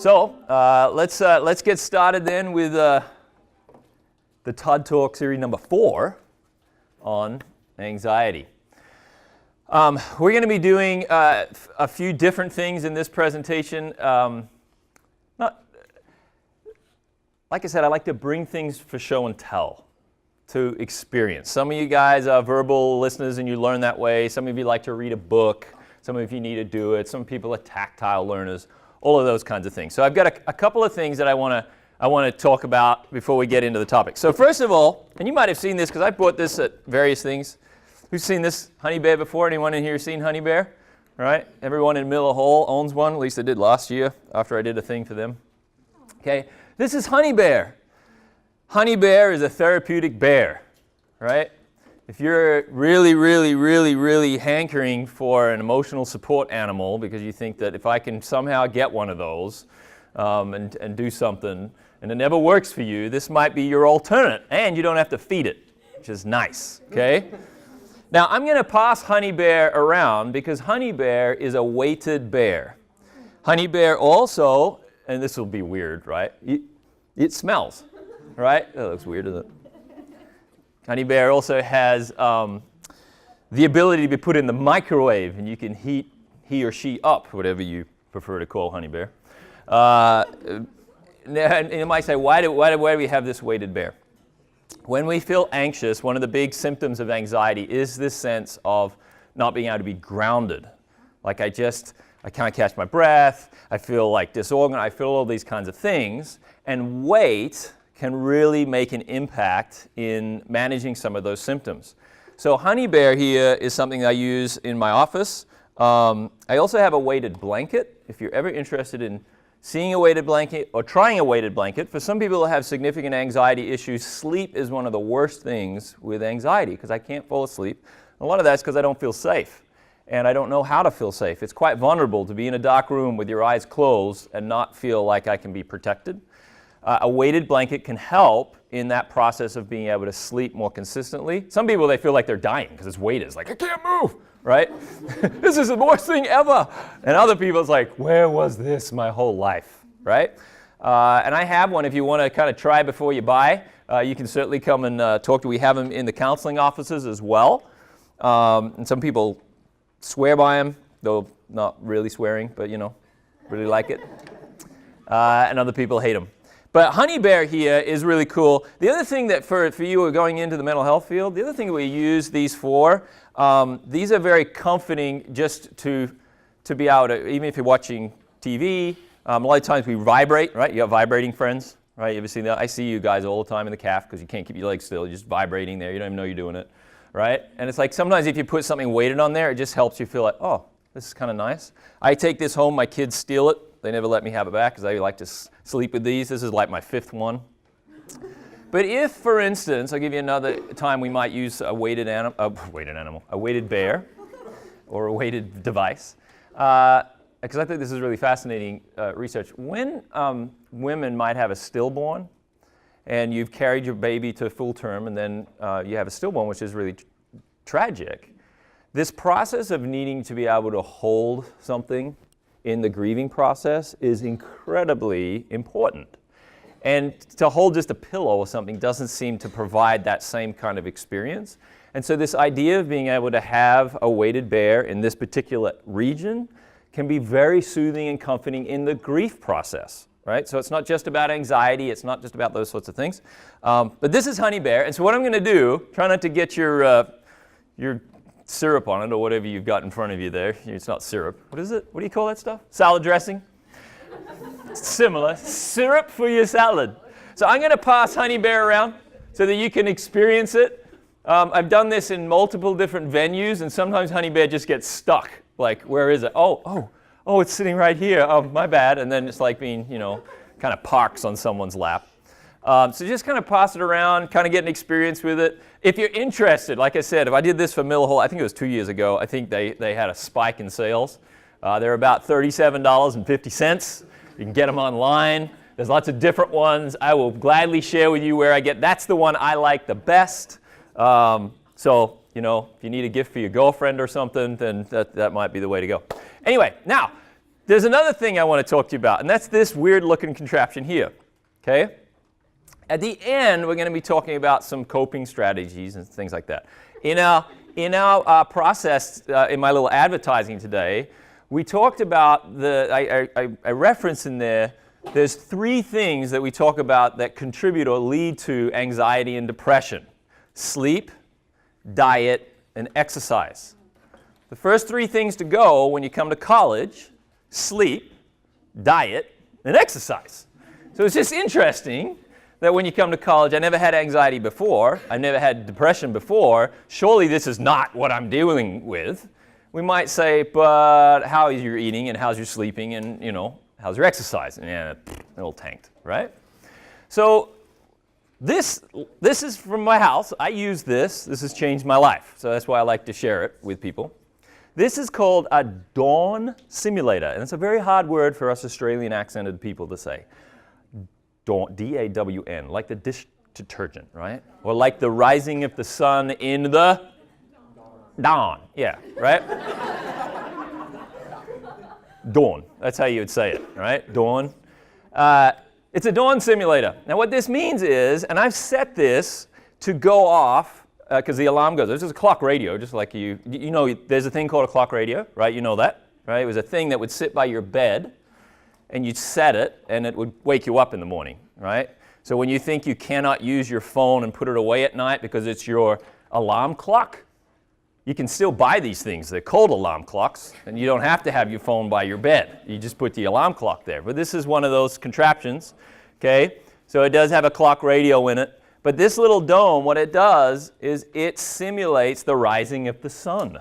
So let's get started then with the Todd Talk series number 4 on anxiety. We're going to be doing a few different things in this presentation. Like I said, I like to bring things for show and tell, to experience. Some of you guys are verbal listeners and you learn that way. Some of you like to read a book. Some of you need to do it. Some people are tactile learners. All of those kinds of things. So I've got a couple of things that I want to talk about before we get into the topic. So first of all, and you might have seen this because I bought this at various things. Who's seen this Honeybear before? Anyone in here seen Honeybear? All right. Everyone in Miller Hall owns one. At least I did last year after I did a thing for them. Okay. This is Honeybear. Honeybear is a therapeutic bear, right? If you're really hankering for an emotional support animal because you think that if I can somehow get one of those and do something and it never works for you, this might be your alternate, and you don't have to feed it, which is nice, okay? Now, I'm going to pass Honeybear around because Honeybear is a weighted bear. Honeybear also, and this will be weird, right? It smells, right? That looks weird, doesn't it? Honeybear also has the ability to be put in the microwave, and you can heat he or she up, whatever you prefer to call Honeybear. And you might say, why do we have this weighted bear? When we feel anxious, one of the big symptoms of anxiety is this sense of not being able to be grounded. Like I can't catch my breath, I feel like disorganized, I feel all these kinds of things, and weight can really make an impact in managing some of those symptoms. So Honeybear here is something I use in my office. I also have a weighted blanket. If you're ever interested in seeing a weighted blanket or trying a weighted blanket, for some people who have significant anxiety issues, sleep is one of the worst things with anxiety because I can't fall asleep. A lot of that's because I don't feel safe. And I don't know how to feel safe. It's quite vulnerable to be in a dark room with your eyes closed and not feel like I can be protected. A weighted blanket can help in that process of being able to sleep more consistently. Some people, they feel like they're dying because it's weighted. It's like, I can't move, right? This is the worst thing ever. And other people, it's like, where was this my whole life, right? And I have one if you want to kind of try before you buy. You can certainly come and talk to. We have them in the counseling offices as well. And some people swear by them, though not really swearing, but really like it. And other people hate them. But Honeybear here is really cool. The other thing that for you who are going into the mental health field, the other thing that we use these for, these are very comforting just to be able to, even if you're watching TV, a lot of times we vibrate, right? You have vibrating friends, right? You ever seen that? I see you guys all the time in the calf because you can't keep your legs still. You're just vibrating there. You don't even know you're doing it, right? And it's like sometimes if you put something weighted on there, it just helps you feel like, oh, this is kind of nice. I take this home. My kids steal it. They never let me have it back because I like to sleep with these. This is like my 5th one. But if, for instance, I'll give you another time we might use a weighted bear, or a weighted device, because I think this is really fascinating research. When women might have a stillborn, and you've carried your baby to full term, and then you have a stillborn, which is really tragic, this process of needing to be able to hold something in the grieving process is incredibly important. And to hold just a pillow or something doesn't seem to provide that same kind of experience. And so this idea of being able to have a weighted bear in this particular region can be very soothing and comforting in the grief process, right? So it's not just about anxiety, it's not just about those sorts of things. But this is Honeybear, and so what I'm going to do, try not to get your syrup on it or whatever you've got in front of you there. It's not syrup. What is it? What do you call that stuff? Salad dressing? Similar. Syrup for your salad. So I'm going to pass Honeybear around so that you can experience it. I've done this in multiple different venues, and sometimes Honeybear just gets stuck. Like, where is it? Oh, it's sitting right here. Oh, my bad. And then it's like being, kind of parks on someone's lap. So just kind of pass it around, kind of get an experience with it. If you're interested, like I said, if I did this for Miller Hall, I think it was 2 years ago, I think they had a spike in sales. They're about $37.50. You can get them online. There's lots of different ones. I will gladly share with you where I get. That's the one I like the best. So, if you need a gift for your girlfriend or something, then that might be the way to go. Anyway, now, there's another thing I want to talk to you about, and that's this weird-looking contraption here, okay? At the end, we're going to be talking about some coping strategies and things like that. In our process, in my little advertising today, we talked about I referenced in there's 3 things that we talk about that contribute or lead to anxiety and depression: sleep, diet, and exercise. The first 3 things to go when you come to college: sleep, diet, and exercise. So it's just interesting that when you come to college, I never had anxiety before, I never had depression before, surely this is not what I'm dealing with. We might say, but how is your eating, and how's your sleeping, and how's your exercise? And yeah, it all tanked, right? So this is from my house. I use this. This has changed my life. So that's why I like to share it with people. This is called a dawn simulator, and it's a very hard word for us Australian accented people to say. Dawn, D-A-W-N, like the dish detergent, right? Or like the rising of the sun in the dawn. Yeah, right? Dawn. That's how you would say it, right? Dawn. It's a dawn simulator. Now what this means is, and I've set this to go off because the alarm goes. This is a clock radio, just like you know, there's a thing called a clock radio, right? You know that, right? It was a thing that would sit by your bed, and you'd set it, and it would wake you up in the morning, right? So when you think you cannot use your phone and put it away at night because it's your alarm clock, you can still buy these things. They're called alarm clocks, and you don't have to have your phone by your bed. You just put the alarm clock there. But this is one of those contraptions, okay? So it does have a clock radio in it. But this little dome, what it does is it simulates the rising of the sun.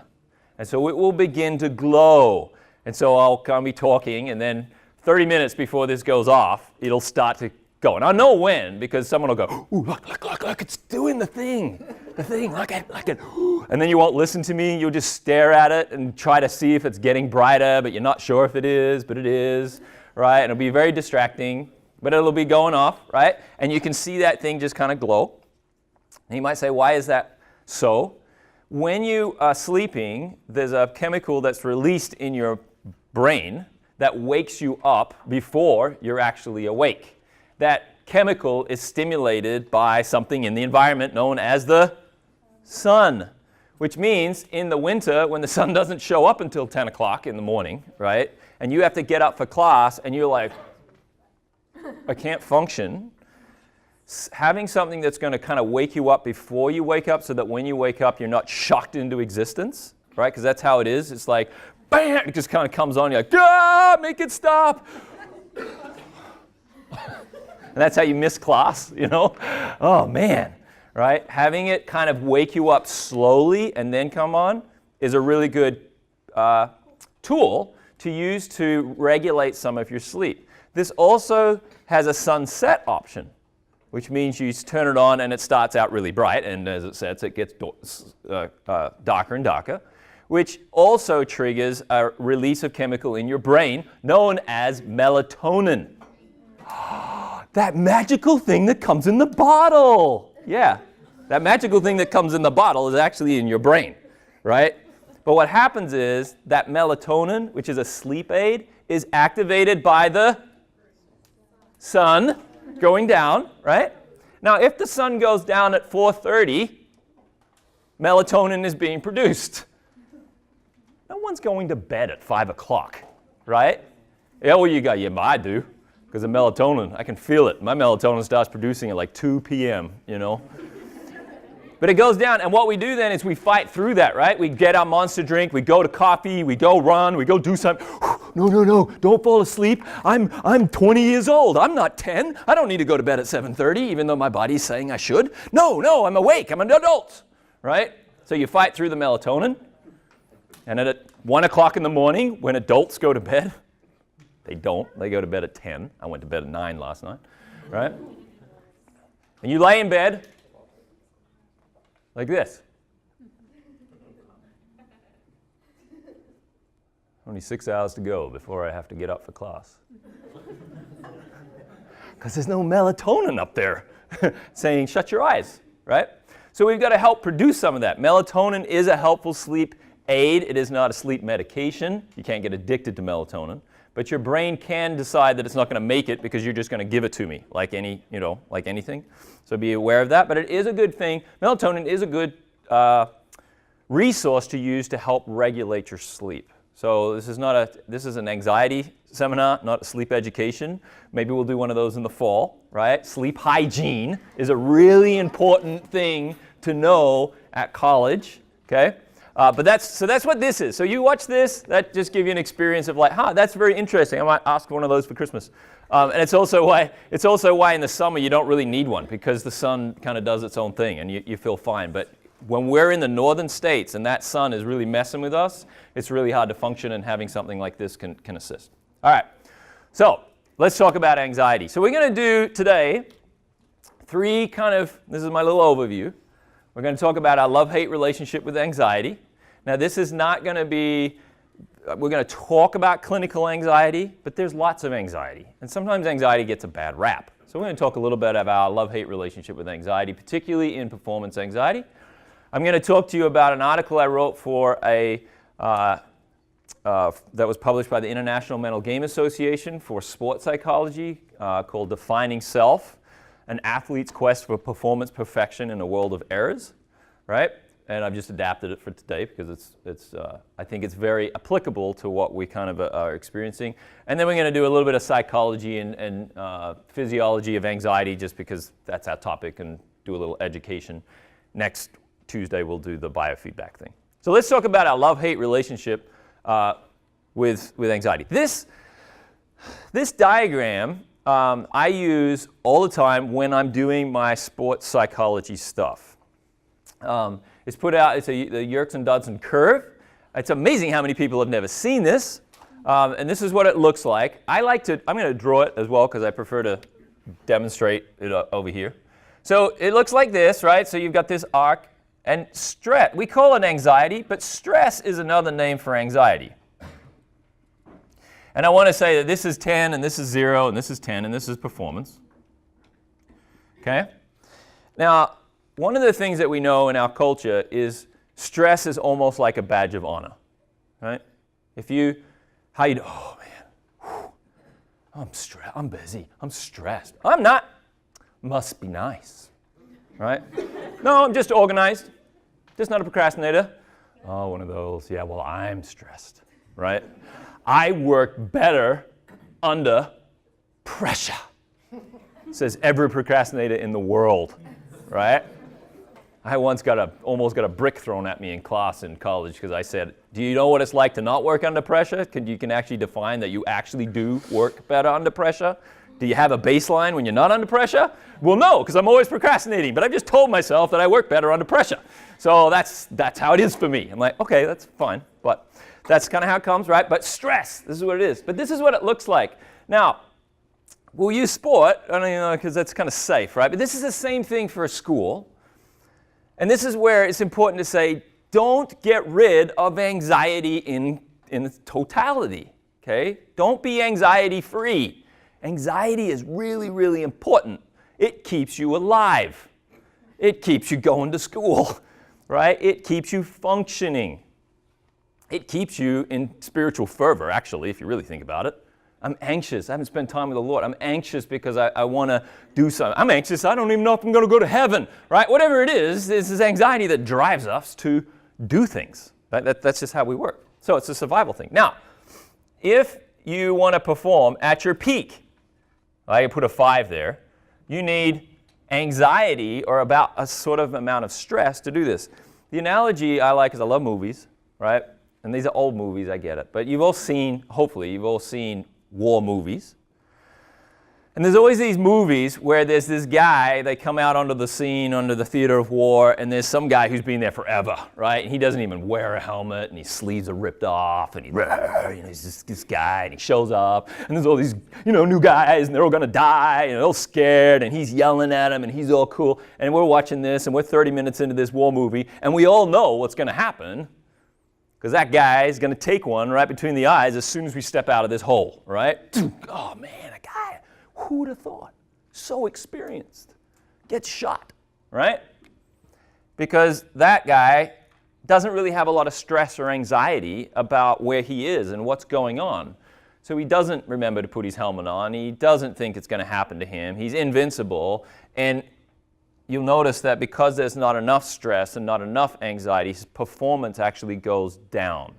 And so it will begin to glow. And so I'll be talking, and then 30 minutes before this goes off, it'll start to go. And I'll know when, because someone will go, ooh, look, it's doing the thing, look at it. And then you won't listen to me, you'll just stare at it and try to see if it's getting brighter, but you're not sure if it is, but it is, right? And it'll be very distracting, but it'll be going off, right? And you can see that thing just kind of glow. And you might say, why is that so? When you are sleeping, there's a chemical that's released in your brain that wakes you up before you're actually awake. That chemical is stimulated by something in the environment known as the sun, which means in the winter when the sun doesn't show up until 10 o'clock in the morning, right, and you have to get up for class and you're like, I can't function, having something that's going to kind of wake you up before you wake up so that when you wake up you're not shocked into existence, right, because that's how it is. It's like, bam, it just kind of comes on, you're like, ah, make it stop. And that's how you miss class, Oh, man, right? Having it kind of wake you up slowly and then come on is a really good tool to use to regulate some of your sleep. This also has a sunset option, which means you turn it on and it starts out really bright, and as it sets, it gets darker and darker, which also triggers a release of chemical in your brain known as melatonin. That magical thing that comes in the bottle. Yeah, that magical thing that comes in the bottle is actually in your brain, right? But what happens is that melatonin, which is a sleep aid, is activated by the sun going down, right? Now, if the sun goes down at 4:30, melatonin is being produced. No one's going to bed at 5 o'clock, right? Yeah, well, you got, yeah, I do. Because of melatonin, I can feel it. My melatonin starts producing at like 2 p.m., But it goes down, and what we do then is we fight through that, right? We get our Monster drink, we go to coffee, we go run, we go do something. No, don't fall asleep. I'm 20 years old. I'm not 10. I don't need to go to bed at 7:30, even though my body's saying I should. No, I'm awake. I'm an adult, right? So you fight through the melatonin, and at 1 o'clock in the morning, when adults go to bed, they don't. They go to bed at 10. I went to bed at 9 last night, right? And you lay in bed like this. Only 6 hours to go before I have to get up for class. Because there's no melatonin up there saying, shut your eyes, right? So we've got to help produce some of that. Melatonin is a helpful sleep aid. It is not a sleep medication. You can't get addicted to melatonin. but your brain can decide that it's not going to make it because you're just going to give it to me, like anything. So be aware of that. But it is a good thing. Melatonin is a good resource to use to help regulate your sleep. So this is an anxiety seminar, not a sleep education. Maybe we'll do one of those in the fall, right? Sleep hygiene is a really important thing to know at college, okay? But that's what this is. So you watch this, that just gives you an experience of like, that's very interesting. I might ask for one of those for Christmas. And it's also why in the summer you don't really need one, because the sun kind of does its own thing and you feel fine. But when we're in the northern states and that sun is really messing with us, it's really hard to function, and having something like this can assist. All right, so let's talk about anxiety. So we're going to do today this is my little overview. We're going to talk about our love-hate relationship with anxiety. Now this is not going to be, we're going to talk about clinical anxiety, but there's lots of anxiety. And sometimes anxiety gets a bad rap. So we're going to talk a little bit about our love-hate relationship with anxiety, particularly in performance anxiety. I'm going to talk to you about an article I wrote for that was published by the International Mental Game Association for Sports Psychology called Defining Self, an athlete's quest for performance perfection in a world of errors, right? And I've just adapted it for today because I think it's very applicable to what we kind of are experiencing. And then we're going to do a little bit of psychology and physiology of anxiety, just because that's our topic, and do a little education. Next Tuesday we'll do the biofeedback thing. So let's talk about our love-hate relationship with anxiety. This diagram I use all the time when I'm doing my sports psychology stuff. It's put out, it's the Yerkes-Dodson curve. It's amazing how many people have never seen this. And this is what it looks like. I'm going to draw it as well because I prefer to demonstrate it over here. So it looks like this, right? So you've got this arc. And stress, we call it anxiety, but stress is another name for anxiety. And I want to say that this is 10, and this is 0, and this is 10, and this is performance. Okay? Now, one of the things that we know in our culture is stress is almost like a badge of honor, right? Oh man, I'm busy, I'm stressed. I'm not, must be nice, right? No, I'm just organized, just not a procrastinator. Oh, one of those, yeah, well, I'm stressed, right? I work better under pressure, says every procrastinator in the world, right? I once almost got a brick thrown at me in class in college because I said, do you know what it's like to not work under pressure? You can actually define that you actually do work better under pressure. Do you have a baseline when you're not under pressure? Well, no, because I'm always procrastinating, but I've just told myself that I work better under pressure. So that's how it is for me. I'm like, okay, that's fine, but that's kind of how it comes, right? But stress, this is what it is. But this is what it looks like. Now, we'll use sport, because that's kind of safe, right? But this is the same thing for a school. And this is where it's important to say, don't get rid of anxiety in its totality, okay? Don't be anxiety-free. Anxiety is really, really important. It keeps you alive. It keeps you going to school, right? It keeps you functioning. It keeps you in spiritual fervor, actually, if you really think about it. I'm anxious. I haven't spent time with the Lord. I'm anxious because I want to do something. I'm anxious. I don't even know if I'm going to go to heaven, right? Whatever it is, this is anxiety that drives us to do things. That's just how we work. So it's a survival thing. Now, if you want to perform at your peak, I put a 5 there, you need anxiety or about a sort of amount of stress to do this. The analogy I like is I love movies, right? And these are old movies, I get it. But hopefully you've all seen war movies. And there's always these movies where there's this guy, they come out onto the scene, onto the theater of war, and there's some guy who's been there forever, right? And he doesn't even wear a helmet, and his sleeves are ripped off, and he's just this guy, and he shows up, and there's all these, new guys, and they're all gonna die, and they're all scared, and he's yelling at them, and he's all cool. And we're watching this, and we're 30 minutes into this war movie, and we all know what's gonna happen, because that guy is gonna take one right between the eyes as soon as we step out of this hole, right? Oh man, a guy. Who would have thought? So experienced. Gets shot, right? Because that guy doesn't really have a lot of stress or anxiety about where he is and what's going on. So he doesn't remember to put his helmet on. He doesn't think it's going to happen to him. He's invincible. And you'll notice that because there's not enough stress and not enough anxiety, his performance actually goes down.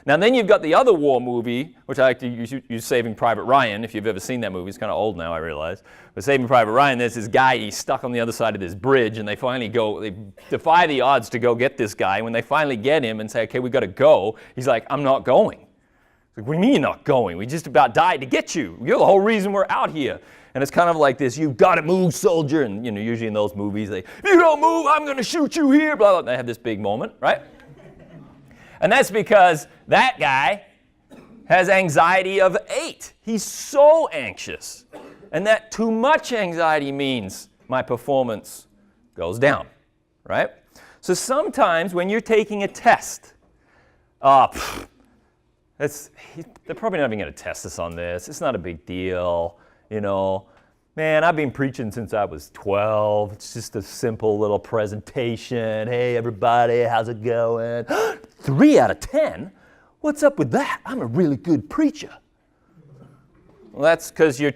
Now then you've got the other war movie, which I like to use Saving Private Ryan, if you've ever seen that movie. It's kind of old now, I realize. But Saving Private Ryan, there's this guy, he's stuck on the other side of this bridge, and they defy the odds to go get this guy. When they finally get him and say, okay, we've got to go, he's like, I'm not going. It's like, what do you mean you're not going? We just about died to get you. You're the whole reason we're out here. And it's kind of like this, you've got to move, soldier. And usually in those movies, if you don't move, I'm going to shoot you here, blah, blah. They have this big moment, right? And that's because that guy has anxiety of 8. He's so anxious. And that too much anxiety means my performance goes down, right? So sometimes when you're taking a test, they're probably not even going to test us on this. It's not a big deal, Man, I've been preaching since I was 12. It's just a simple little presentation. Hey, everybody, how's it going? 3 out of 10? What's up with that? I'm a really good preacher. Well, that's because you're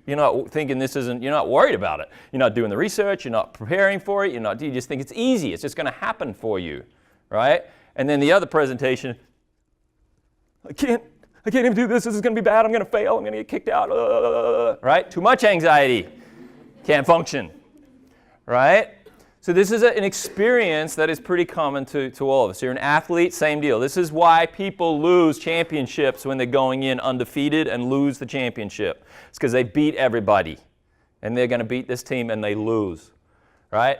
not thinking you're not worried about it. You're not doing the research. You're not preparing for it. You just think it's easy. It's just going to happen for you, right? And then the other presentation, I can't even do this. This is going to be bad. I'm going to fail. I'm going to get kicked out. Right? Too much anxiety. Can't function. Right? So this is an experience that is pretty common to all of us. You're an athlete, same deal. This is why people lose championships when they're going in undefeated and lose the championship. It's because they beat everybody. And they're going to beat this team and they lose. Right?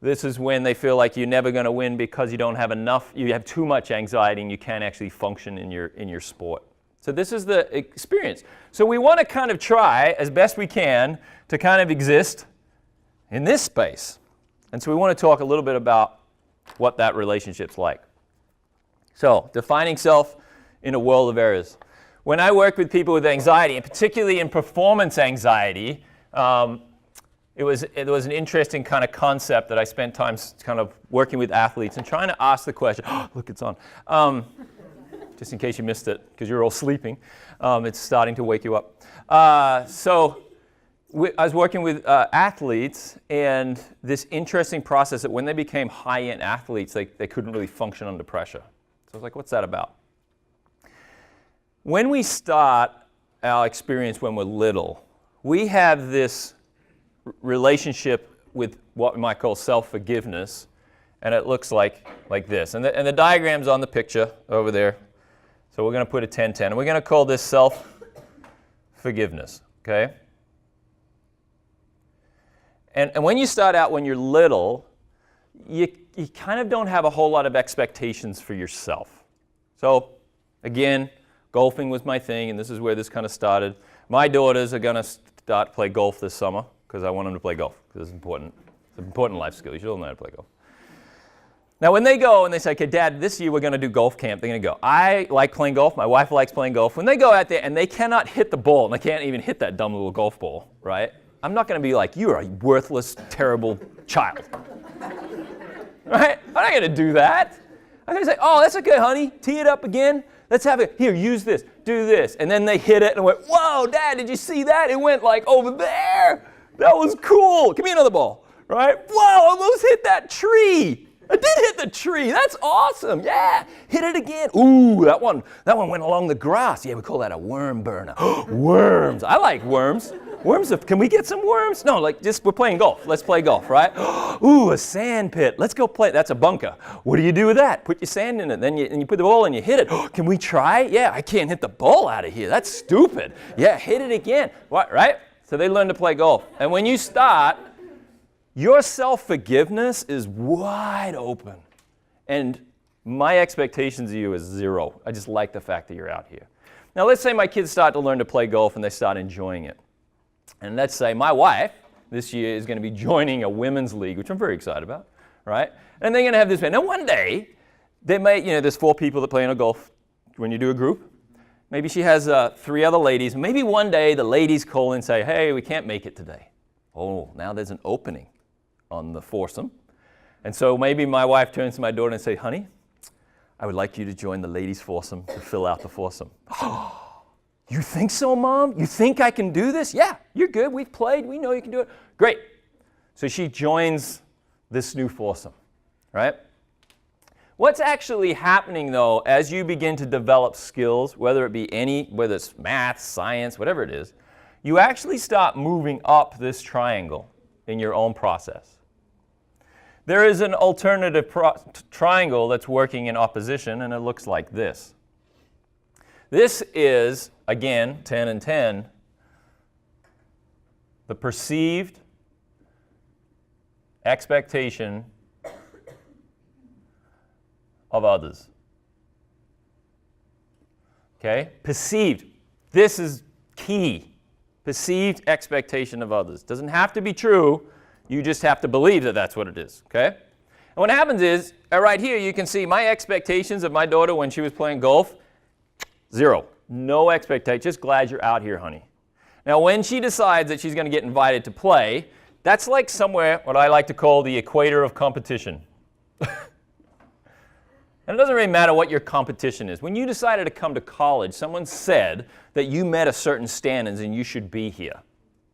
This is when they feel like you're never going to win because you don't have enough, you have too much anxiety and you can't actually function in your sport. So this is the experience. So we want to kind of try as best we can to kind of exist in this space. And so we want to talk a little bit about what that relationship's like. So defining self in a world of errors. When I work with people with anxiety, and particularly in performance anxiety, it was an interesting kind of concept that I spent time kind of working with athletes and trying to ask the question, look, it's on. Just in case you missed it, because you're all sleeping. It's starting to wake you up. I was working with athletes, and this interesting process that when they became high-end athletes, they couldn't really function under pressure. So I was like, what's that about? When we start our experience when we're little, we have this relationship with what we might call self-forgiveness, and it looks like this. And the diagram's on the picture over there. So we're going to put a 10-10, and we're going to call this self-forgiveness, okay? And when you start out when you're little, you kind of don't have a whole lot of expectations for yourself. So, again, golfing was my thing, and this is where this kind of started. My daughters are going to start to play golf this summer, because I want them to play golf, because it's important. It's an important life skill. You should all know how to play golf. Now, when they go and they say, okay, Dad, this year we're going to do golf camp, they're going to go. I like playing golf. My wife likes playing golf. When they go out there and they cannot hit the ball, and they can't even hit that dumb little golf ball, right? I'm not going to be like, you're a worthless, terrible child. Right? I'm not going to do that. I'm going to say, oh, that's okay, honey. Tee it up again. Let's have it. Here, use this. Do this. And then they hit it and I went, whoa, Dad, did you see that? It went like over there. That was cool. Give me another ball. Right? Whoa, almost hit that tree. I did hit the tree. That's awesome. Yeah. Hit it again. Ooh, that one went along the grass. Yeah, we call that a worm burner. Worms. I like worms. Worms, can we get some worms? No, we're playing golf. Let's play golf, right? Ooh, a sand pit. Let's go play. That's a bunker. What do you do with that? Put your sand in it. Then you put the ball and you hit it. Can we try? Yeah, I can't hit the ball out of here. That's stupid. Yeah, hit it again. What, right? So they learn to play golf. And when you start, your self-forgiveness is wide open. And my expectations of you is 0. I just like the fact that you're out here. Now, let's say my kids start to learn to play golf and they start enjoying it. And let's say my wife this year is going to be joining a women's league, which I'm very excited about, right? And they're going to have this event. Now, one day, they may, there's 4 people that play in a golf when you do a group. Maybe she has 3 other ladies. Maybe one day the ladies call and say, hey, we can't make it today. Oh, now there's an opening on the foursome. And so maybe my wife turns to my daughter and says, honey, I would like you to join the ladies' foursome to fill out the foursome. You think so, Mom? You think I can do this? Yeah, you're good. We've played. We know you can do it. Great. So she joins this new foursome, right? What's actually happening, though, as you begin to develop skills, whether it's math, science, whatever it is, you actually start moving up this triangle in your own process. There is an alternative triangle that's working in opposition, and it looks like this. This is, again, 10 and 10, the perceived expectation of others. Okay? Perceived. This is key. Perceived expectation of others. Doesn't have to be true. You just have to believe that that's what it is. Okay? And what happens is, right here, you can see my expectations of my daughter when she was playing golf, 0. No expectation. Just glad you're out here, honey. Now, when she decides that she's going to get invited to play, that's like somewhere what I like to call the equator of competition. And it doesn't really matter what your competition is. When you decided to come to college, someone said that you met a certain standards and you should be here,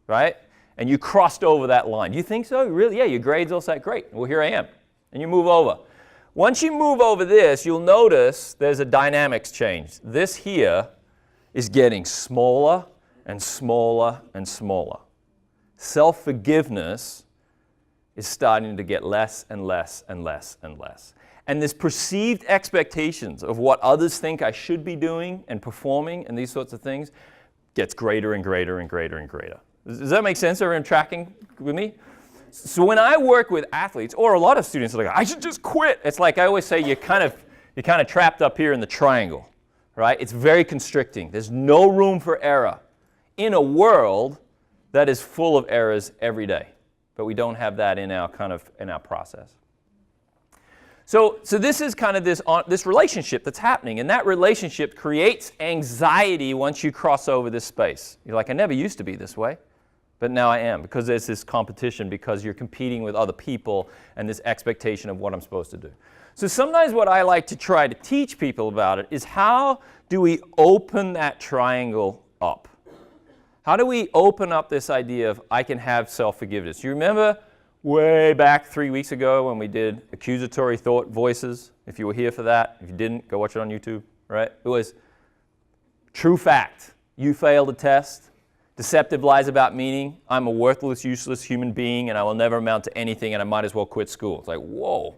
right? And you crossed over that line. You think so? Really? Yeah, your grades all set. Great. Well, here I am. And you move over. Once you move over this, you'll notice there's a dynamics change. This here is getting smaller and smaller and smaller. Self-forgiveness is starting to get less and less and less and less. And this perceived expectations of what others think I should be doing and performing and these sorts of things gets greater and greater and greater and greater. Does that make sense? Are you tracking with me? So when I work with athletes, or a lot of students are like, I should just quit. It's like I always say, you're kind of trapped up here in the triangle, right? It's very constricting. There's no room for error in a world that is full of errors every day. But we don't have that in our process. So this is kind of this relationship that's happening, and that relationship creates anxiety once you cross over this space. You're like, I never used to be this way, but now I am, because there's this competition, because you're competing with other people and this expectation of what I'm supposed to do. So sometimes what I like to try to teach people about it is, how do we open that triangle up? How do we open up this idea of I can have self-forgiveness? You remember way back 3 weeks ago when we did accusatory thought voices? If you were here for that, if you didn't, go watch it on YouTube, right? It was true fact. You failed a test. Deceptive lies about meaning. I'm a worthless, useless human being, and I will never amount to anything, and I might as well quit school. It's like, whoa.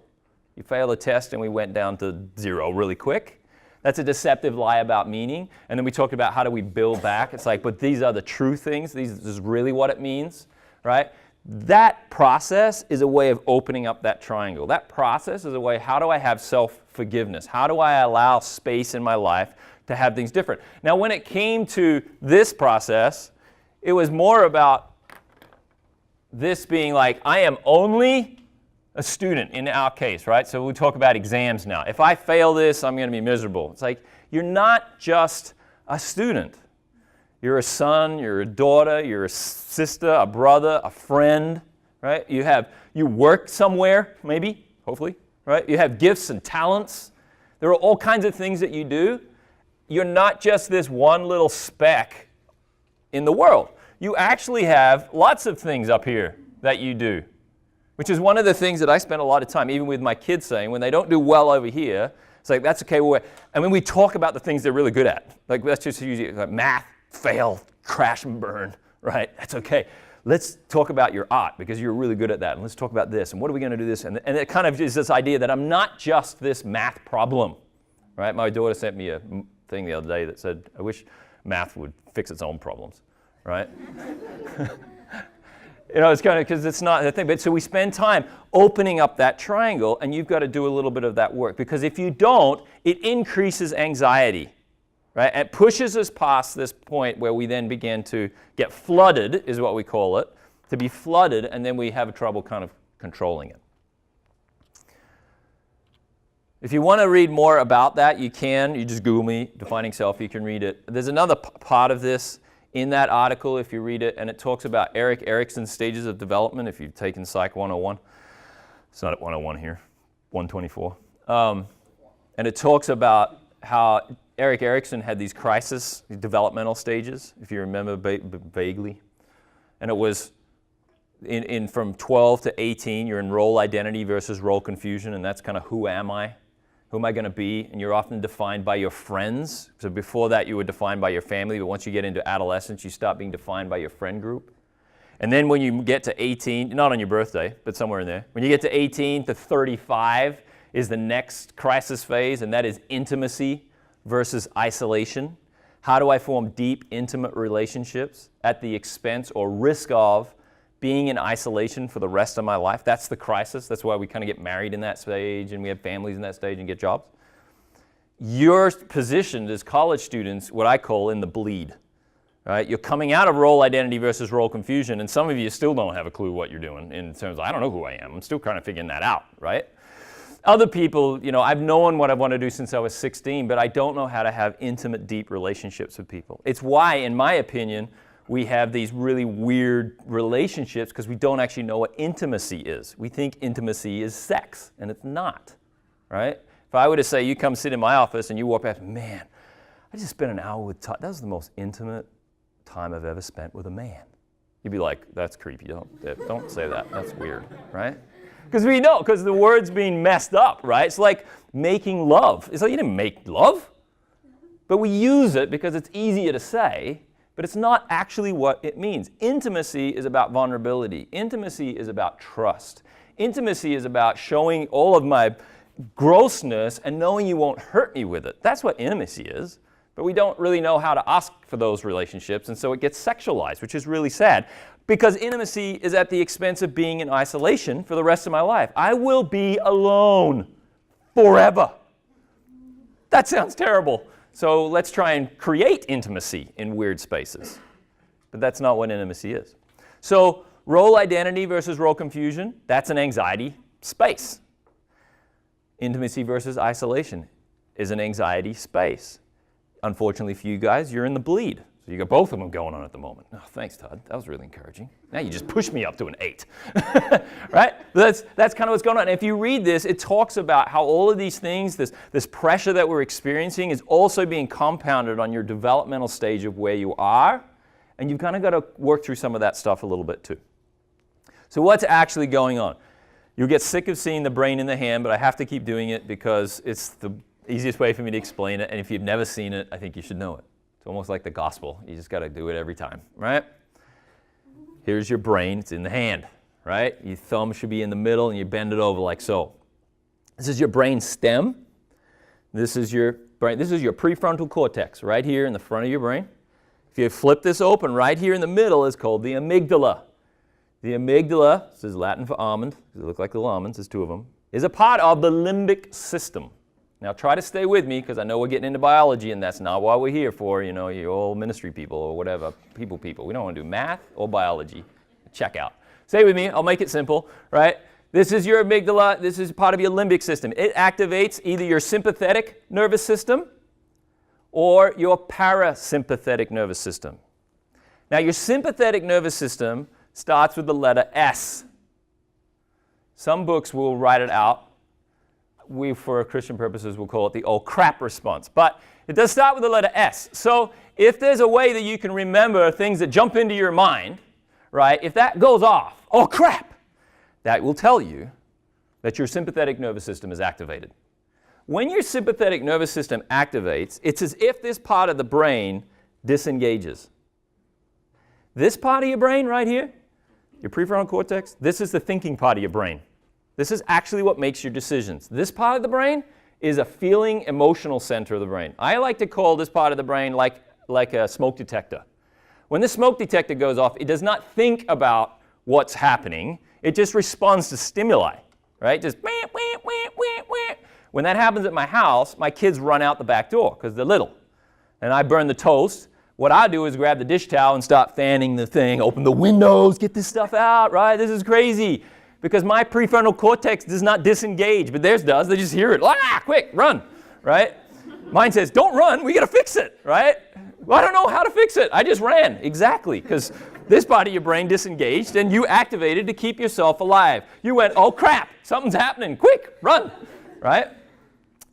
You failed a test, and we went down to 0 really quick. That's a deceptive lie about meaning. And then we talked about how do we build back. It's like, but these are the true things. This is really what it means, right? That process is a way of opening up that triangle. That process is a way, how do I have self-forgiveness? How do I allow space in my life to have things different? Now, when it came to this process, it was more about this being like, I am only a student in our case, right? So we talk about exams now. If I fail this, I'm going to be miserable. It's like, you're not just a student. You're a son, you're a daughter, you're a sister, a brother, a friend, right? You work somewhere, maybe, hopefully, right? You have gifts and talents. There are all kinds of things that you do. You're not just this one little speck in the world. You actually have lots of things up here that you do, which is one of the things that I spend a lot of time, even with my kids, saying, when they don't do well over here, it's like, that's okay. And when we talk about the things they're really good at, like that's just usually like math, fail, crash and burn, right? That's okay. Let's talk about your art, because you're really good at that. And let's talk about this. And what are we going to do this? And it kind of is this idea that I'm not just this math problem, right? My daughter sent me a thing the other day that said, I wish math would fix its own problems, right? It's kind of, because it's not the thing. But so we spend time opening up that triangle, and you've got to do a little bit of that work. Because if you don't, it increases anxiety. Right? It pushes us past this point where we then begin to get flooded, is what we call it, to be flooded, and then we have trouble kind of controlling it. If you want to read more about that, you can. You just Google me, Defining Self, you can read it. There's another part of this in that article, if you read it, and it talks about Erik Erikson's stages of development, if you've taken Psych 101. It's not at 101 here, 124. And it talks about how Erik Erikson had these crisis developmental stages, if you remember vaguely. And it was in from 12 to 18, you're in role identity versus role confusion, and that's kind of who am I? Who am I going to be? And you're often defined by your friends. So before that, you were defined by your family, but once you get into adolescence, you stop being defined by your friend group. And then when you get to 18, not on your birthday, but somewhere in there, when you get to 18 to 35 is the next crisis phase, and that is intimacy versus isolation. How do I form deep, intimate relationships at the expense or risk of being in isolation for the rest of my life? That's the crisis. That's why we kind of get married in that stage and we have families in that stage and get jobs. You're positioned as college students, what I call in the bleed. Right? You're coming out of role identity versus role confusion, and some of you still don't have a clue what you're doing in terms of, I don't know who I am. I'm still kind of figuring that out, right? Other people, I've known what I want to do since I was 16, but I don't know how to have intimate, deep relationships with people. It's why, in my opinion, we have these really weird relationships because we don't actually know what intimacy is. We think intimacy is sex, and it's not, right? If I were to say, you come sit in my office and you walk past, man, I just spent an hour with Todd. That was the most intimate time I've ever spent with a man. You'd be like, that's creepy. Don't say that. That's weird, right? Because we know, because the word's being messed up, right? It's like making love. It's like you didn't make love, but we use it because it's easier to say, but it's not actually what it means. Intimacy is about vulnerability. Intimacy is about trust. Intimacy is about showing all of my grossness and knowing you won't hurt me with it. That's what intimacy is. But we don't really know how to ask for those relationships, and so it gets sexualized, which is really sad. Because intimacy is at the expense of being in isolation for the rest of my life. I will be alone forever. That sounds terrible. So let's try and create intimacy in weird spaces. But that's not what intimacy is. So role identity versus role confusion, that's an anxiety space. Intimacy versus isolation is an anxiety space. Unfortunately for you guys, you're in the bleed. So you got both of them going on at the moment. Oh, thanks, Todd. That was really encouraging. Now you just pushed me up to an 8. Right? That's kind of what's going on. And if you read this, it talks about how all of these things, this pressure that we're experiencing is also being compounded on your developmental stage of where you are. And you've kind of got to work through some of that stuff a little bit too. So what's actually going on? You'll get sick of seeing the brain in the hand, but I have to keep doing it because it's the easiest way for me to explain it, and if you've never seen it, I think you should know it. It's almost like the gospel. You just got to do it every time, right? Here's your brain. It's in the hand, right? Your thumb should be in the middle, and you bend it over like so. This is your brain stem. This is your brain. This is your prefrontal cortex right here in the front of your brain. If you flip this open, right here in the middle is called the amygdala. The amygdala, this is Latin for almond, because they look like little almonds, there's 2 of them, is a part of the limbic system. Now try to stay with me because I know we're getting into biology and that's not what we're here for, you all ministry people or whatever, people. We don't want to do math or biology. Check out. Stay with me, I'll make it simple, right? This is your amygdala, this is part of your limbic system. It activates either your sympathetic nervous system or your parasympathetic nervous system. Now your sympathetic nervous system starts with the letter S. Some books will write it out. We, for Christian purposes, will call it the oh crap response. But it does start with the letter S. So if there's a way that you can remember things that jump into your mind, right, if that goes off, oh crap, that will tell you that your sympathetic nervous system is activated. When your sympathetic nervous system activates, it's as if this part of the brain disengages. This part of your brain right here, your prefrontal cortex, this is the thinking part of your brain. This is actually what makes your decisions. This part of the brain is a feeling, emotional center of the brain. I like to call this part of the brain like a smoke detector. When the smoke detector goes off, it does not think about what's happening. It just responds to stimuli, right? Just wah, wah, wah, wah, wah. When that happens at my house, my kids run out the back door because they're little. And I burn the toast. What I do is grab the dish towel and start fanning the thing, open the windows, get this stuff out, right? This is crazy. Because my prefrontal cortex does not disengage, but theirs does. They just hear it. Ah, quick, run, right? Mine says, don't run, we got to fix it, right? Well, I don't know how to fix it. I just ran. Exactly, because this part of your brain disengaged and you activated to keep yourself alive. You went, oh crap, something's happening, quick, run, right?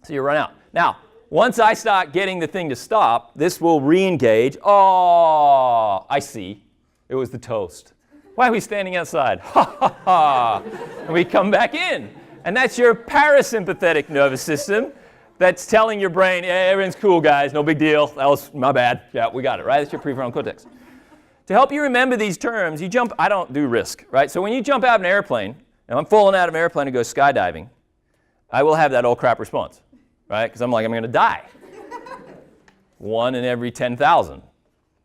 So you run out. Now, once I start getting the thing to stop, this will re-engage. Oh, I see. It was the toast. Why are we standing outside? Ha, ha, ha. And we come back in. And that's your parasympathetic nervous system that's telling your brain, hey, everything's cool, guys. No big deal. That was my bad. Yeah, we got it, right? That's your prefrontal cortex. To help you remember these terms, you jump. I don't do risk, right? So when you jump out of an airplane, and I'm falling out of an airplane to go skydiving, I will have that oh crap response, right? Because I'm like, I'm going to die. 1 in every 10,000.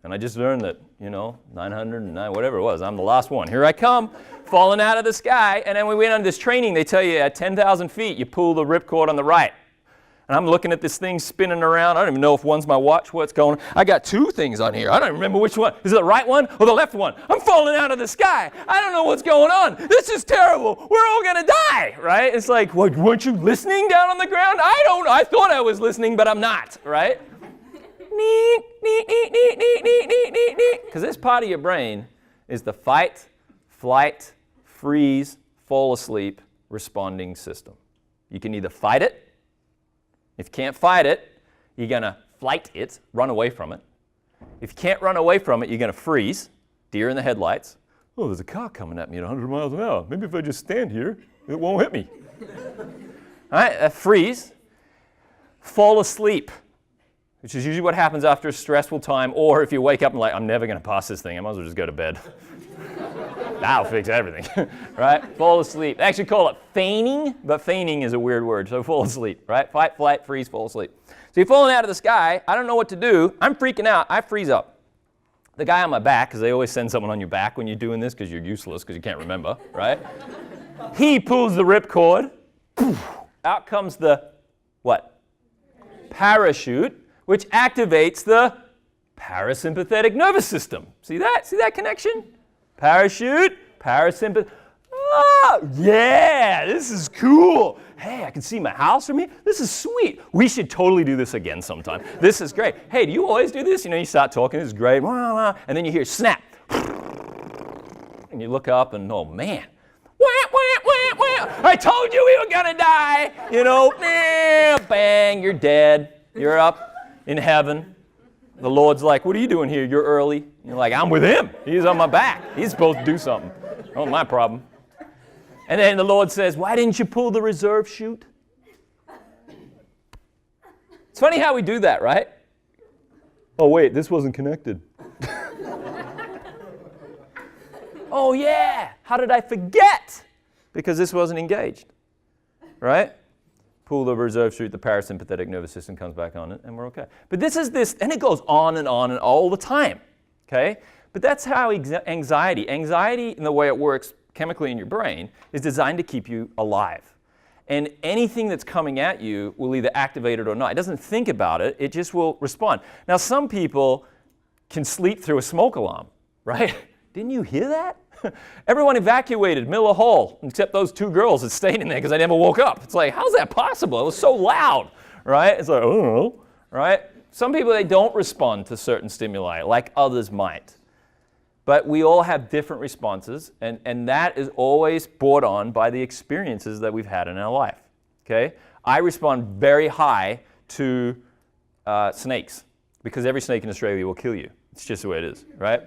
And I just learned that, 909, whatever it was, I'm the last one. Here I come, falling out of the sky. And then when we went on this training, they tell you at 10,000 feet, you pull the ripcord on the right. And I'm looking at this thing spinning around. I don't even know if one's my watch, what's going on. I got 2 things on here. I don't remember which one. Is it the right one or the left one? I'm falling out of the sky. I don't know what's going on. This is terrible. We're all going to die, right? It's like, what, weren't you listening down on the ground? I thought I was listening, but I'm not, right? Because this part of your brain is the fight, flight, freeze, fall asleep responding system. You can either fight it. If you can't fight it, you're going to flight it, run away from it. If you can't run away from it, you're going to freeze, deer in the headlights. Oh, there's a car coming at me at 100 miles an hour. Maybe if I just stand here, it won't hit me. All right, freeze, fall asleep, which is usually what happens after a stressful time, or if you wake up and like, I'm never going to pass this thing, I might as well just go to bed. That'll fix everything, right? Fall asleep. They actually call it feigning, but feigning is a weird word, so fall asleep, right? Fight, flight, freeze, fall asleep. So you're falling out of the sky. I don't know what to do. I'm freaking out. I freeze up. The guy on my back, because they always send someone on your back when you're doing this because you're useless because you can't remember, right? He pulls the ripcord. Out comes the, what? Parachute, which activates the parasympathetic nervous system. See that? See that connection? Parachute, parasympathetic. Oh, yeah, this is cool. Hey, I can see my house from here. This is sweet. We should totally do this again sometime. This is great. Hey, do you always do this? You start talking, this is great. And then you hear snap. And you look up and, oh, man. I told you we were going to die. Bang, you're dead. You're up in heaven. The Lord's like, what are you doing here? You're early. You're like, I'm with him. He's on my back. He's supposed to do something. Not my problem. And then the Lord says, why didn't you pull the reserve chute? It's funny how we do that, right? Oh, wait, this wasn't connected. Oh, yeah. How did I forget? Because this wasn't engaged, right? Pull the reserve chute, the parasympathetic nervous system comes back on it, and we're okay. But this, and it goes on and all the time, okay? But that's how anxiety in the way it works chemically in your brain is designed to keep you alive. And anything that's coming at you will either activate it or not. It doesn't think about it, it just will respond. Now, some people can sleep through a smoke alarm, right? Didn't you hear that? Everyone evacuated Miller Hall, except those 2 girls that stayed in there because they never woke up. It's like, how's that possible? It was so loud, right? It's like, I don't know, right? Some people, they don't respond to certain stimuli like others might. But we all have different responses, and that is always brought on by the experiences that we've had in our life, okay? I respond very high to snakes because every snake in Australia will kill you. It's just the way it is, right?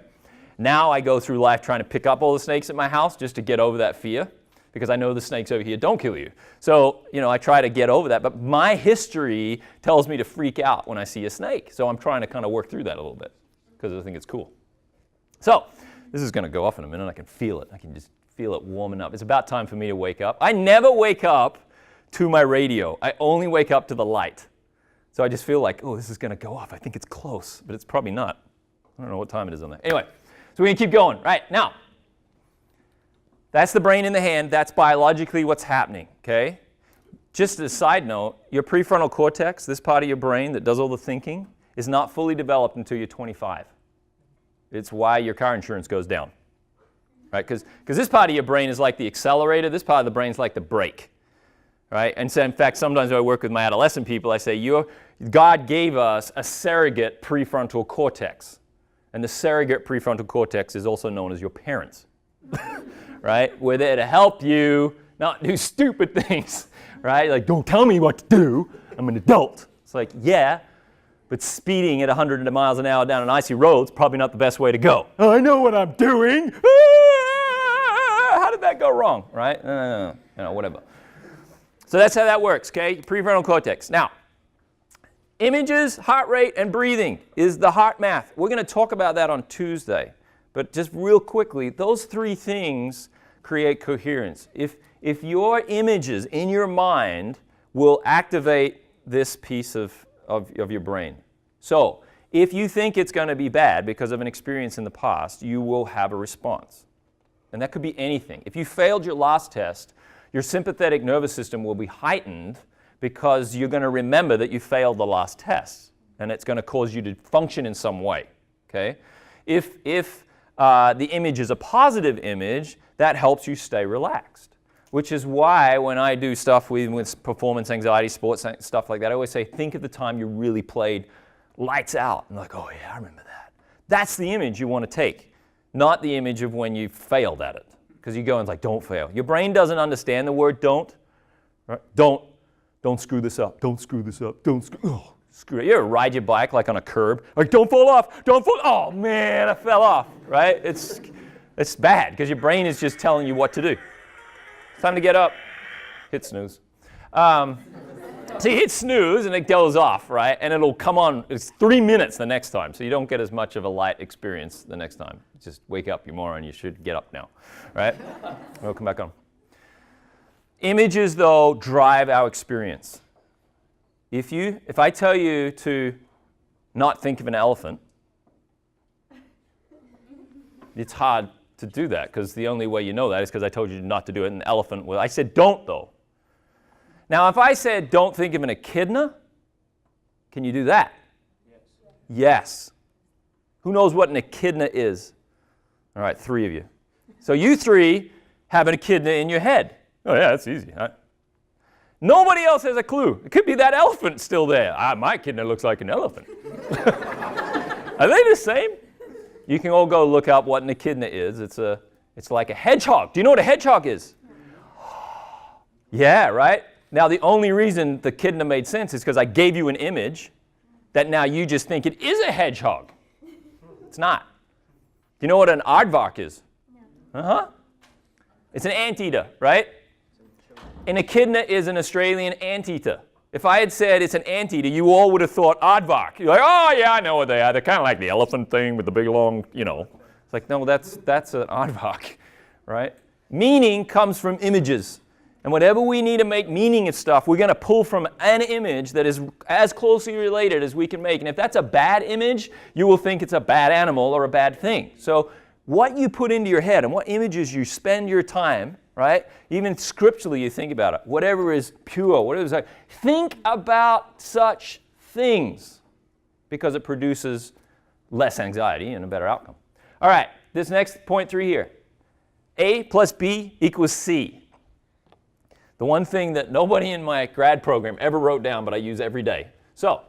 Now I go through life trying to pick up all the snakes at my house just to get over that fear because I know the snakes over here don't kill you. So, I try to get over that. But my history tells me to freak out when I see a snake. So I'm trying to kind of work through that a little bit because I think it's cool. So this is going to go off in a minute. I can feel it. I can just feel it warming up. It's about time for me to wake up. I never wake up to my radio. I only wake up to the light. So I just feel like, oh, this is going to go off. I think it's close, but it's probably not. I don't know what time it is on there. Anyway. So we can keep going. Right, now, that's the brain in the hand. That's biologically what's happening, okay? Just as a side note, your prefrontal cortex, this part of your brain that does all the thinking, is not fully developed until you're 25. It's why your car insurance goes down, right? Because this part of your brain is like the accelerator. This part of the brain is like the brake, right? And so, in fact, sometimes when I work with my adolescent people, I say, God gave us a surrogate prefrontal cortex. And the surrogate prefrontal cortex is also known as your parents, right? We're there to help you not do stupid things, right? Like, don't tell me what to do. I'm an adult. It's like, yeah, but speeding at 100 miles an hour down an icy road is probably not the best way to go. I know what I'm doing. How did that go wrong, right? Whatever. So that's how that works, okay? Prefrontal cortex. Now, images, heart rate, and breathing is the heart math. We're going to talk about that on Tuesday. But just real quickly, those three things create coherence. If your images in your mind will activate this piece of your brain. So, if you think it's going to be bad because of an experience in the past, you will have a response. And that could be anything. If you failed your last test, your sympathetic nervous system will be heightened because you're going to remember that you failed the last test, and it's going to cause you to function in some way. Okay? If the image is a positive image, that helps you stay relaxed, which is why when I do stuff with performance anxiety, sports, stuff like that, I always say, think of the time you really played lights out. And like, oh yeah, I remember that. That's the image you want to take, not the image of when you failed at it. Because you go and it's like, don't fail. Your brain doesn't understand the word don't. Right? Don't screw this up. Don't screw this up. Don't screw it. You ever ride your bike like on a curb? Like, don't fall off. Don't fall. Oh man, I fell off. Right? It's bad because your brain is just telling you what to do. It's time to get up. Hit snooze. So you hit snooze and it goes off, right? And it'll come on. It's 3 minutes the next time, so you don't get as much of a light experience the next time. Just wake up, you moron. You should get up now, right? We'll come back on. Images, though, drive our experience. If I tell you to not think of an elephant, it's hard to do that because the only way you know that is because I told you not to do it. And the elephant, I said don't, though. Now, if I said don't think of an echidna, can you do that? Yes. Who knows what an echidna is? All right, 3 of you. So you 3 have an echidna in your head. Oh yeah, that's easy. Huh? Nobody else has a clue. It could be that elephant still there. My echidna looks like an elephant. Are they the same? You can all go look up what an echidna is. It's like a hedgehog. Do you know what a hedgehog is? Yeah, right? Now, the only reason the echidna made sense is because I gave you an image that now you just think it is a hedgehog. It's not. Do you know what an aardvark is? No. Uh-huh. It's an anteater, right? An echidna is an Australian anteater. If I had said it's an anteater, you all would have thought aardvark. You're like, oh, yeah, I know what they are. They're kind of like the elephant thing with the big long, It's like, no, that's an aardvark, right? Meaning comes from images. And whatever we need to make meaning of stuff, we're going to pull from an image that is as closely related as we can make. And if that's a bad image, you will think it's a bad animal or a bad thing. So what you put into your head and what images you spend your time, right? Even scripturally you think about it. Whatever is pure, whatever is like, think about such things because it produces less anxiety and a better outcome. All right, this next point 3 here. A plus B equals C. The one thing that nobody in my grad program ever wrote down, but I use every day. So,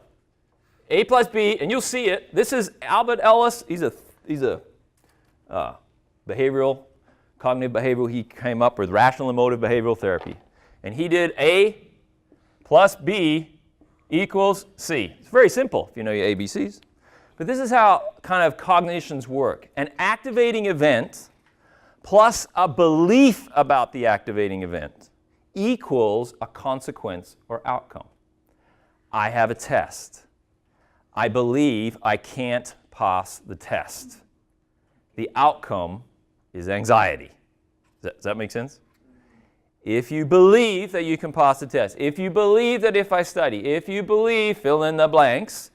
A plus B, and you'll see it. This is Albert Ellis. He's a cognitive behavioral. He came up with rational emotive behavioral therapy. And he did A plus B equals C. It's very simple if you know your ABCs. But this is how kind of cognitions work. An activating event plus a belief about the activating event equals a consequence or outcome. I have a test. I believe I can't pass the test. The outcome is anxiety. Does that make sense? If you believe that you can pass the test, if you believe that if I study, if you believe fill in the blanks,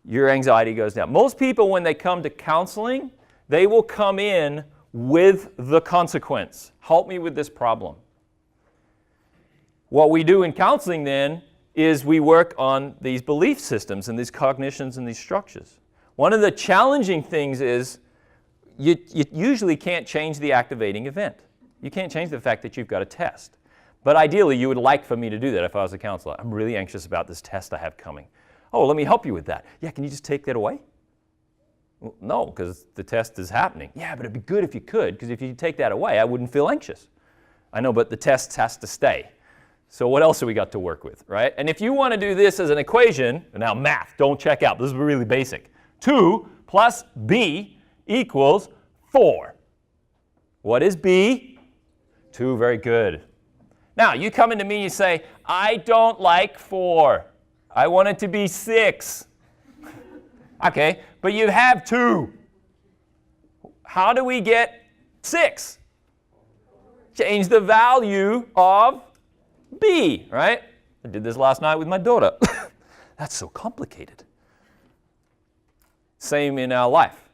your anxiety goes down. Most people, when they come to counseling, they will come in with the consequence. Help me with this problem. What we do in counseling then is we work on these belief systems and these cognitions and these structures. One of the challenging things is you usually can't change the activating event. You can't change the fact that you've got a test. But ideally, you would like for me to do that if I was a counselor. I'm really anxious about this test I have coming. Oh, let me help you with that. Yeah, can you just take that away? Well, no, because the test is happening. Yeah, but it'd be good if you could, because if you take that away, I wouldn't feel anxious. I know, but the test has to stay. So what else have we got to work with, right? And if you want to do this as an equation, now math, don't check out. This is really basic. 2 plus B equals 4. What is B? 2, very good. Now, you come into me and you say, I don't like 4. I want it to be 6. Okay, but you have 2. How do we get 6? Change the value of B, right? I did this last night with my daughter. That's so complicated. Same in our life.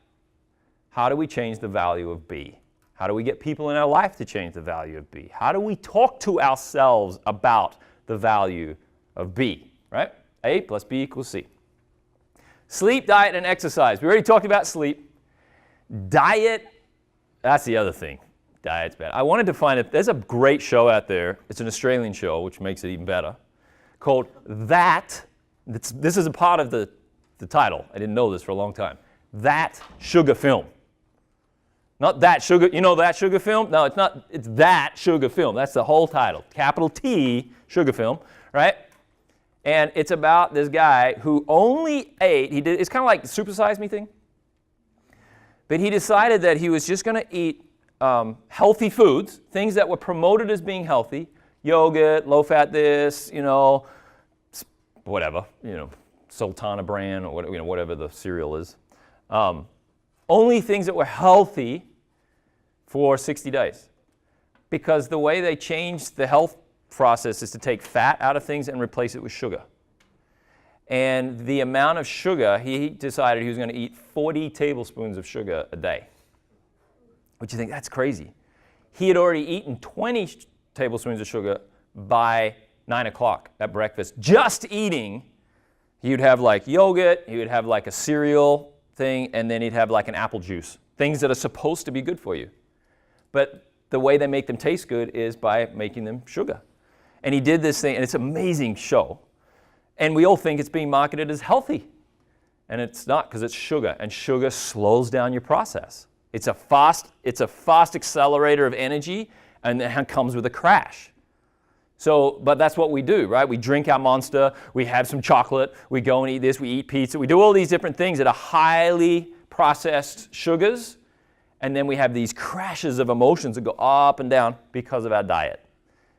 How do we change the value of B? How do we get people in our life to change the value of B? How do we talk to ourselves about the value of B, right? A plus B equals C. Sleep, diet, and exercise. We already talked about sleep. Diet, that's the other thing. Diet's bad. I wanted to find it. There's a great show out there. It's an Australian show, which makes it even better, called That. This is a part of the title. I didn't know this for a long time. That Sugar Film. Not That Sugar. You know That Sugar Film? No, it's not. It's That Sugar Film. That's the whole title. Capital T, Sugar Film, right? And it's about this guy who only ate. It's kind of like the Super Size Me thing. But he decided that he was just going to eat healthy foods, things that were promoted as being healthy, yogurt, low-fat this, whatever, Sultana brand or whatever the cereal is. Only things that were healthy for 60 days. Because the way they changed the health process is to take fat out of things and replace it with sugar. And the amount of sugar, he decided he was going to eat 40 tablespoons of sugar a day. Which you think, that's crazy. He had already eaten 20 tablespoons of sugar by 9 o'clock at breakfast. Just eating, he would have like yogurt, he would have like a cereal thing, and then he'd have like an apple juice. Things that are supposed to be good for you. But the way they make them taste good is by making them sugar. And he did this thing, and it's an amazing show. And we all think it's being marketed as healthy. And it's not, because it's sugar, and sugar slows down your process. It's a fast accelerator of energy, and it comes with a crash. But that's what we do, right? We drink our Monster, we have some chocolate, we go and eat this, we eat pizza, we do all these different things that are highly processed sugars, and then we have these crashes of emotions that go up and down because of our diet.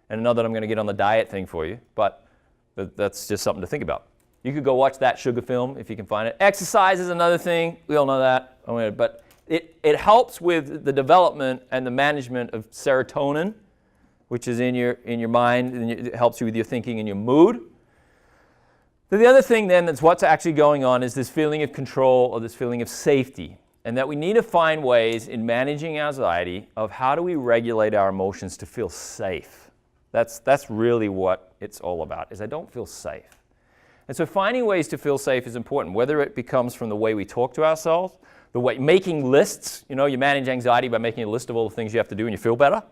And not that I'm going to get on the diet thing for you, but that's just something to think about. You could go watch That Sugar Film if you can find it. Exercise is another thing. We all know that. But it helps with the development and the management of serotonin, which is in your mind, and it helps you with your thinking and your mood. The other thing then that's what's actually going on is this feeling of control or this feeling of safety, and that we need to find ways in managing anxiety of how do we regulate our emotions to feel safe. That's really what it's all about, is I don't feel safe. And so finding ways to feel safe is important, whether it becomes from the way we talk to ourselves, the way making lists, you manage anxiety by making a list of all the things you have to do and you feel better.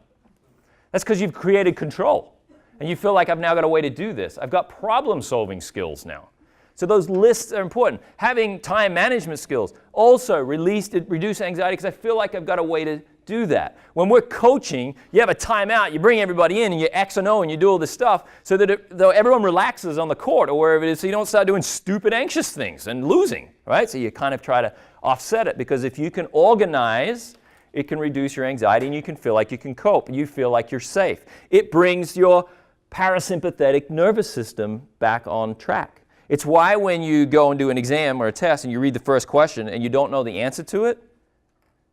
That's because you've created control. And you feel like I've now got a way to do this. I've got problem-solving skills now. So those lists are important. Having time management skills also reduce anxiety because I feel like I've got a way to do that. When we're coaching, you have a timeout, you bring everybody in and you X and O and you do all this stuff so that everyone relaxes on the court or wherever it is so you don't start doing stupid anxious things and losing, right? So you kind of try to offset it because if you can organize, it can reduce your anxiety and you can feel like you can cope and you feel like you're safe. It brings your parasympathetic nervous system back on track. It's why when you go and do an exam or a test and you read the first question and you don't know the answer to it,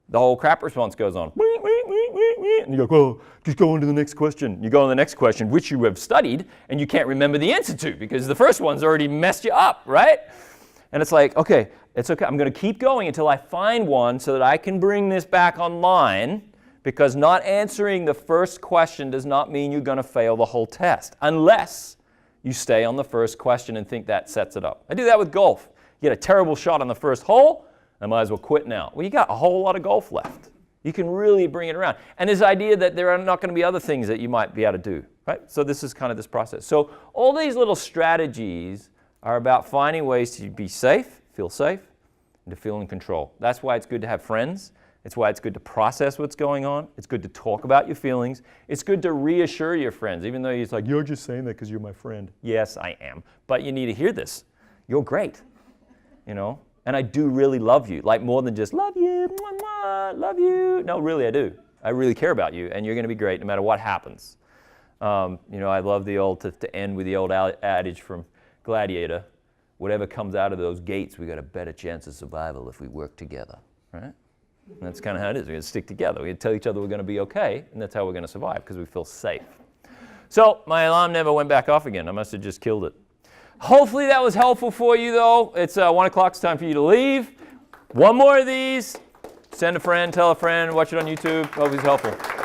the whole crap response goes on. And you go, oh, just go on to the next question. You go on to the next question, which you have studied, and you can't remember the answer to because the first one's already messed you up, right? And it's like, okay, it's okay. I'm going to keep going until I find one so that I can bring this back online because not answering the first question does not mean you're going to fail the whole test unless you stay on the first question and think that sets it up. I do that with golf. You get a terrible shot on the first hole, I might as well quit now. Well, you got a whole lot of golf left. You can really bring it around. And this idea that there are not going to be other things that you might be able to do, right? So this is kind of this process. So all these little strategies are about finding ways to be safe, feel safe, and to feel in control. That's why it's good to have friends. It's why it's good to process what's going on. It's good to talk about your feelings. It's good to reassure your friends, even though it's like, you're just saying that because you're my friend. Yes, I am. But you need to hear this. You're great, you know? And I do really love you, like more than just love you, mwah, mwah, love you. No, really, I do. I really care about you, and you're going to be great no matter what happens. You know, I love the old, to end with the old adage from Gladiator, whatever comes out of those gates, we got a better chance of survival if we work together, right? And that's kind of how it is. We're going to stick together. We're going to tell each other we're going to be okay, and that's how we're going to survive, because we feel safe. So my alarm never went back off again. I must have just killed it. Hopefully that was helpful for you, though. It's 1 o'clock. It's time for you to leave. One more of these. Send a friend, tell a friend, watch it on YouTube. Hope it's helpful.